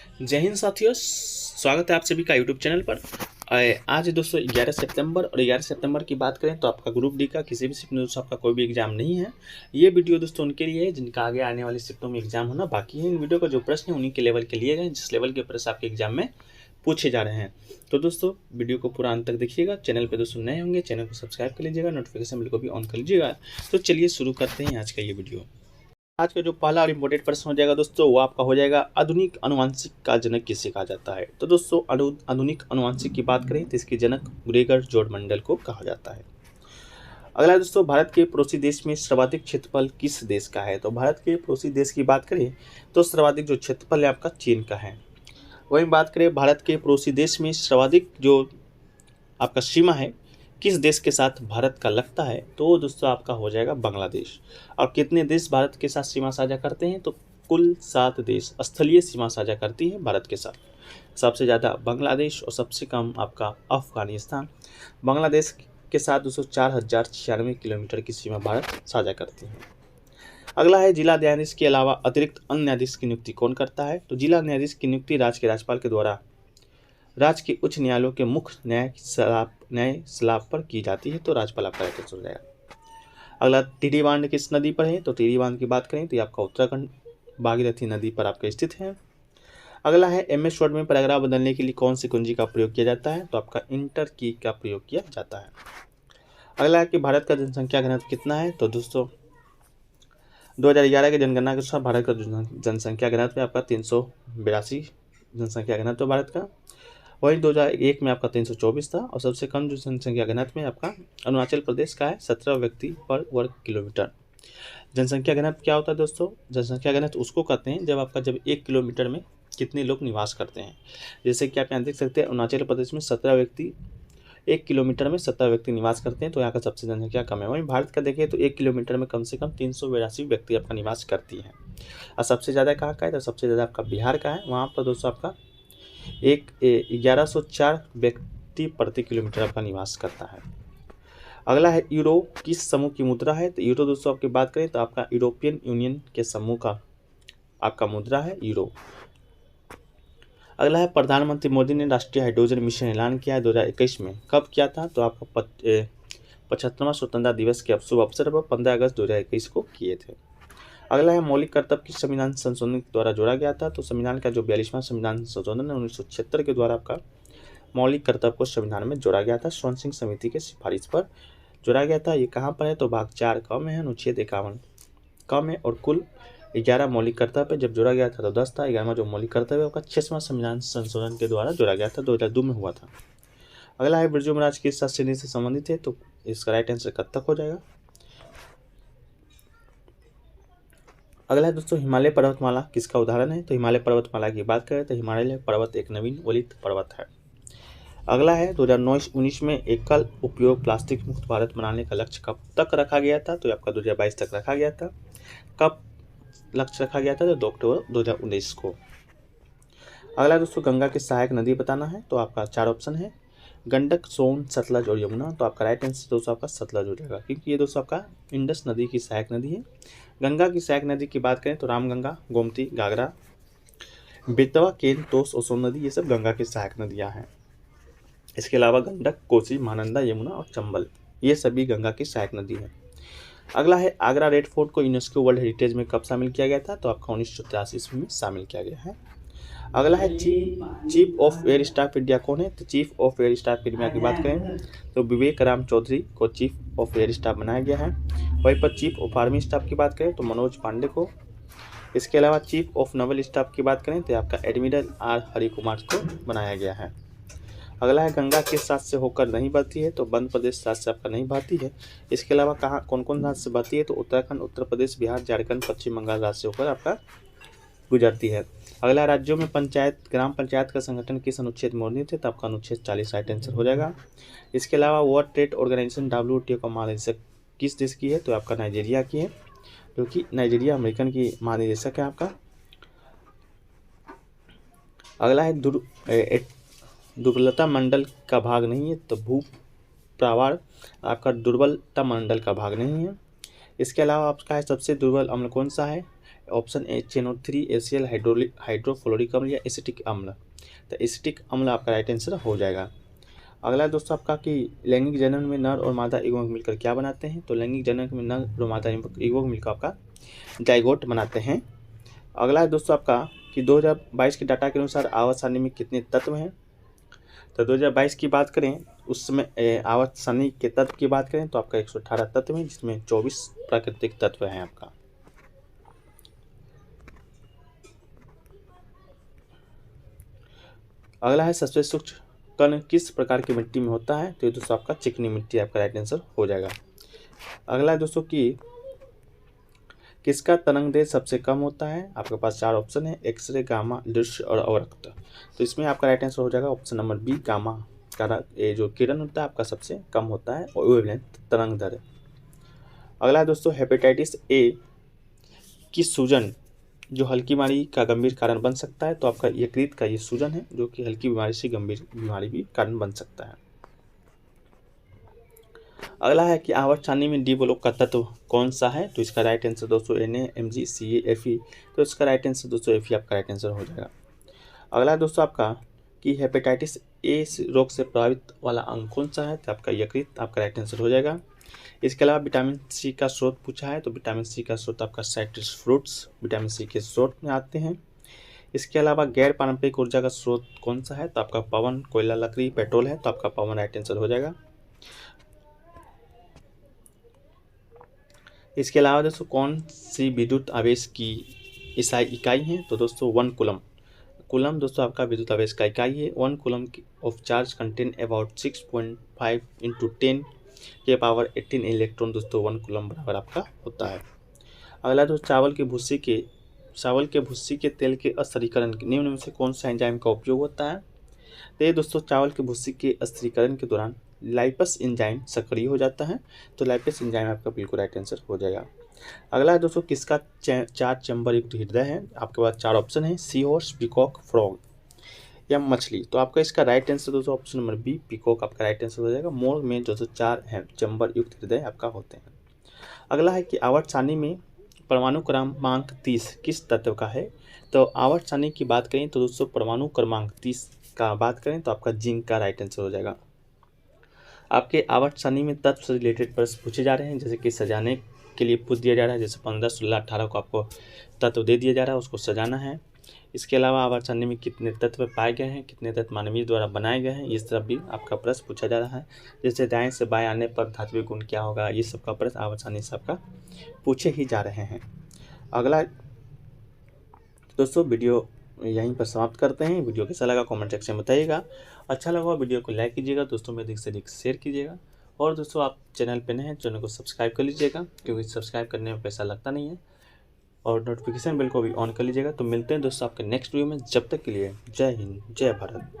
जय हिंद साथियों, स्वागत है आप सभी का यूट्यूब चैनल पर। आज दोस्तों 11 सितंबर और 11 सितंबर की बात करें तो आपका ग्रुप डी का किसी भी शिफ्ट में दोस्तों आपका कोई भी एग्जाम नहीं है। ये वीडियो दोस्तों उनके लिए है जिनका आगे आने वाली शिफ्टों में एग्जाम होना बाकी है। इन वीडियो का जो प्रश्न है उन्हीं के लेवल के लिए गए जिस लेवल के प्रश्न आपके एग्जाम में पूछे जा रहे हैं। तो दोस्तों वीडियो को पूरा अंत तक देखिएगा। चैनल पर दोस्तों नए होंगे चैनल को सब्सक्राइब कर लीजिएगा, नोटिफिकेशन बिल को भी ऑन कर लीजिएगा। तो चलिए शुरू करते हैं आज का ये वीडियो। आज का जो पहला और इम्पोर्टेंट प्रश्न हो जाएगा दोस्तों वो आपका हो जाएगा आधुनिक आनुवंशिक का जनक किसे कहा जाता है। तो दोस्तों आधुनिक आनुवंशिक की बात करें तो इसके जनक ग्रेगर जॉर्ज मेंडल को कहा जाता है। अगला दोस्तों, भारत के पड़ोसी देश में सर्वाधिक क्षेत्रफल किस देश का है। तो भारत के पड़ोसी देश की बात करें तो सर्वाधिक जो क्षेत्रफल है आपका चीन का है। वहीं बात करें भारत के पड़ोसी देश में सर्वाधिक जो आपका सीमा है किस देश के साथ भारत का लगता है तो दोस्तों आपका हो जाएगा बांग्लादेश। और कितने देश भारत के साथ सीमा साझा करते हैं तो कुल 7 देश स्थलीय सीमा साझा करती हैं भारत के साथ। सबसे ज़्यादा बांग्लादेश और सबसे कम आपका अफगानिस्तान। बांग्लादेश के साथ दोस्तों 4096 किलोमीटर की सीमा भारत साझा करती है। अगला है जिला न्यायाधीश के अलावा अतिरिक्त अन्य न्यायाधीश की नियुक्ति कौन करता है। तो जिला न्यायाधीश की नियुक्ति राज्य के राज्यपाल के द्वारा राज्य के उच्च न्यायालयों के मुख्य न्याय स्लैब पर की जाती है। तो राज्यपाल आपका राइट आंसर हो जाएगा। अगला टिहरी बांध किस नदी पर है। तो टिहरी बांध की बात करें तो ये आपका उत्तराखंड भागीरथी नदी पर आपका स्थित है। अगला है एमएस वर्ड में पैराग्राफ बदलने के लिए कौन सी कुंजी का प्रयोग किया जाता है। तो आपका इंटर की का प्रयोग किया जाता है। अगला है कि भारत का जनसंख्या घनत्व कितना है। तो दोस्तों 2011 की जनगणना के अनुसार भारत का जनसंख्या घनत्व है आपका 382 जनसंख्या घनत्व भारत का। वही 2001 में आपका 324 था और सबसे कम जो जनसंख्या घनत्व में आपका अरुणाचल प्रदेश का है 17 व्यक्ति पर वर्ग किलोमीटर। जनसंख्या घनत्व क्या होता है दोस्तों। जनसंख्या घनत्व उसको कहते हैं जब 1 किलोमीटर में कितने लोग निवास करते हैं। जैसे कि आप यहाँ देख सकते हैं अरुणाचल प्रदेश में 17 व्यक्ति 1 किलोमीटर में 17 व्यक्ति निवास करते हैं तो यहाँ का सबसे जनसंख्या कम है। वहीं भारत का देखिए तो 1 किलोमीटर में कम से कम 382 व्यक्ति आपका निवास करती है। और सबसे ज़्यादा कहाँ का है तो सबसे ज़्यादा आपका बिहार का है। वहाँ पर दोस्तों आपका 1104 व्यक्ति प्रति किलोमीटर आपका निवास करता है। अगला है यूरो किस समूह की मुद्रा है। तो यूरो दोस्तों आपकी बात करें तो आपका यूरोपियन यूनियन के समूह का आपका मुद्रा है यूरो। अगला है प्रधानमंत्री मोदी ने राष्ट्रीय हाइड्रोजन मिशन ऐलान किया है 2021 में। कब किया था तो आपका 75वां स्वतंत्रता दिवस के शुभ अवसर पर 15 अगस्त 2021 को किए थे। अगला है मौलिक कर्तव्य किस संविधान संशोधन के द्वारा जोड़ा गया था। तो संविधान का जो 42वां संविधान संशोधन है 1976 के द्वारा आपका मौलिक कर्तव्य को संविधान में जोड़ा गया था। स्वर्ण सिंह समिति के सिफारिश पर जोड़ा गया था। ये कहाँ पर है तो भाग 4 क में है, अनुच्छेद 51 क में। और कुल 11 मौलिक कर्तव्य जब जोड़ा गया था तो 10 था। 11वां जो मौलिक कर्तव्य आपका 6वां संविधान संशोधन के द्वारा जोड़ा गया था 2002 में हुआ था। अगला है बिरजू महाराज किस श्रेणी से संबंधित है। तो इसका राइट आंसर कत्थक हो जाएगा। अगला है दोस्तों हिमालय पर्वतमाला किसका उदाहरण है। तो हिमालय पर्वतमाला की बात करें तो हिमालय पर्वत एक नवीन वलित पर्वत है। अगला है 2019 में एकल उपयोग प्लास्टिक मुक्त भारत बनाने का लक्ष्य कब तक रखा गया था। तो आपका 2022 तक रखा गया था। कब लक्ष्य रखा गया था तो 2 अक्टूबर 2019 को। अगला दोस्तों गंगा की सहायक नदी बताना है। तो आपका 4 ऑप्शन है गंडक, सोन, सतलज और यमुना। तो आपका राइट आंसर दोस्तों आपका सतलज हो जाएगा क्योंकि ये दोस्तों आपका इंडस नदी की सहायक नदी है। गंगा की सहायक नदी की बात करें तो रामगंगा, गोमती, घाघरा, बेतवा, केन, तोस और सोन नदी ये सब गंगा की सहायक नदियां हैं। इसके अलावा गंडक, कोसी, महानंदा, यमुना और चंबल ये सभी गंगा की सहायक नदी है। अगला है आगरा रेड फोर्ट को यूनेस्को वर्ल्ड हेरिटेज में कब शामिल किया गया था। तो आपका 1983 ईस्वी में शामिल किया गया है। अगला है chief of air staff India कौन है। तो chief of air staff India की बात करें तो विवेक राम चौधरी को चीफ ऑफ एयर स्टाफ बनाया गया है। वहीं पर चीफ ऑफ आर्मी स्टाफ की बात करें तो मनोज पांडे को। इसके अलावा चीफ ऑफ नवल स्टाफ की बात करें तो आपका एडमिरल आर हरिकुमार को बनाया गया है। अगला है गंगा किस राज्य से होकर नहीं बहती है। तो मध्य प्रदेश राज्य से आपका नहीं बहती है। इसके अलावा कहाँ कौन कौन राज्य से बहती है तो उत्तराखंड, उत्तर प्रदेश, बिहार, झारखंड, पश्चिम बंगाल राज्य से होकर आपका गुजरती है। अगला राज्यों में ग्राम पंचायत का संगठन किस अनुच्छेद में वर्णित है। तो आपका अनुच्छेद 40 राइट आंसर हो जाएगा। इसके अलावा वर्ल्ड ट्रेड ऑर्गेनाइजेशन WTO का महानिदेशक किस देश की है। तो आपका नाइजीरिया की है क्योंकि नाइजीरिया अमेरिकन की महानिदेशक है आपका। अगला है दुर्बलता मंडल का भाग नहीं है। तो भू प्रावार आपका दुर्बलता मंडल का भाग नहीं है। इसके अलावा आपका है सबसे दुर्बल अम्ल कौन सा है। Option A NO3 ACl hydrofluoric अम्ल या एसिटिक अम्ल। तो एसिटिक अम्ल आपका राइट आंसर हो जाएगा। अगला दोस्तों आपका कि लैंगिक जनन में नर और मादा युग्मक मिलकर क्या बनाते हैं। तो लैंगिक जनन में नर और मादा युग्मक मिलकर आपका जाइगोट बनाते हैं। अगला है दोस्तों आपका कि 2022 के डाटा के अनुसार आवर्त सारणी में कितने तत्व हैं। तो 2022 की बात करें उस समय आवर्त सारणी के तत्व की बात करें तो आपका 118 तत्व हैं, जिसमें 24 प्राकृतिक तत्व हैं आपका। अगला है सबसे सूक्ष्म कण किस प्रकार की मिट्टी में होता है। तो ये दोस्तों आपका चिकनी मिट्टी आपका राइट आंसर हो जाएगा। अगला है दोस्तों कि किसका तरंग दैर्ध्य सबसे कम होता है। आपके पास 4 ऑप्शन है, एक्सरे, गामा, दृश्य और अवरक्त। तो इसमें आपका राइट आंसर हो जाएगा ऑप्शन नंबर बी, गामा का ये जो किरण होता है आपका सबसे कम होता है वेवलेंथ तरंग दैर्ध्य। अगला है दोस्तों हेपेटाइटिस ए की सूजन जो हल्की बीमारी का गंभीर कारण बन सकता है। तो आपका यकृत का ये सूजन है जो कि हल्की बीमारी से गंभीर बीमारी भी कारण बन सकता है। अगला है कि आवर्त सारणी में डी ब्लॉक का तत्व कौन सा है। तो इसका राइट आंसर दोस्तों Na, Mg, Ca, Fe। तो इसका राइट आंसर दोस्तों Fe आपका राइट आंसर हो जाएगा। अगला दोस्तों आपका कि हेपेटाइटिस ए रोग से प्रभावित वाला अंग कौन सा है। तो आपका यकृत आपका राइट आंसर हो जाएगा। इसके अलावा विटामिन सी का स्रोत पूछा है। तो विटामिन सी का स्रोत आपका साइट्रस फ्रूट्स विटामिन सी के स्रोत में आते हैं। इसके अलावा गैर पारंपरिक ऊर्जा का स्रोत कौन सा है। तो आपका पवन, कोयला, लकड़ी, पेट्रोल है। तो आपका पवन राइट आंसर हो जाएगा। इसके अलावा दोस्तों कौन सी विद्युत आवेश की इकाई है। तो दोस्तों 1 कूलम। कूलम दोस्तों आपका विद्युत आवेश का इकाई है। 1 coulomb of charge contain about 6.5 × 10 के पावर 18 इलेक्ट्रॉन दोस्तों 1 कूलम बराबर आपका होता है। अगला दोस्तों चावल के भूसी के तेल के अस्थिरीकरण निम्न में से कौन सा एंजाइम का उपयोग होता है। तो ये दोस्तों चावल के भूसी के अस्थिरीकरण के दौरान लाइपस एंजाइम सक्रिय हो जाता है। तो लाइपस एंजाइम आपका बिल्कुल राइट आंसर हो जाएगा। अगला है दोस्तों किसका 4 चैम्बर युक्त हृदय है। आपके पास 4 ऑप्शन है, सी हॉर्स, पीकॉक, फ्रॉग या मछली। तो आपका इसका राइट आंसर दोस्तों ऑप्शन नंबर बी, पीकॉक आपका राइट आंसर हो जाएगा। मोर में दोस्तों 4 चैम्बर युक्त हृदय आपका होते हैं। अगला है कि आवर्त सारणी में परमाणु क्रमांक 30 किस तत्व का है। तो आवर्त सारणी की बात करें तो दोस्तों परमाणु क्रमांक 30 का बात करें तो आपका जिंक का राइट आंसर हो जाएगा। आपके आवर्त सारणी में तत्व से रिलेटेड प्रश्न पूछे जा रहे हैं, जैसे कि सजाने के लिए पूछ दिया जा रहा है, जैसे 15, 16, 18 को आपको तत्व दे दिया जा रहा है, उसको सजाना है। इसके अलावा आवर्त सारणी में कितने तत्व पाए गए हैं, कितने तत्व मानवीय द्वारा बनाए गए हैं, इस तरफ भी आपका प्रश्न पूछा जा रहा है। जैसे दाएं से बाएं आने पर धात्विक गुण क्या होगा, ये सब का प्रश्न आवर्त सारणी से आपका पूछे ही जा रहे हैं। अगला दोस्तों वीडियो यहीं पर समाप्त करते हैं। वीडियो कैसा लगा कमेंट सेक्शन में बताइएगा। अच्छा लगा वीडियो को लाइक कीजिएगा, दोस्तों में अधिक से अधिक शेयर कीजिएगा। और दोस्तों आप चैनल पे नए हैं, चैनल को सब्सक्राइब कर लीजिएगा, क्योंकि सब्सक्राइब करने में पैसा लगता नहीं है। और नोटिफिकेशन बेल को भी ऑन कर लीजिएगा। तो मिलते हैं दोस्तों आपके नेक्स्ट वीडियो में। जब तक के लिए जय हिंद, जय भारत।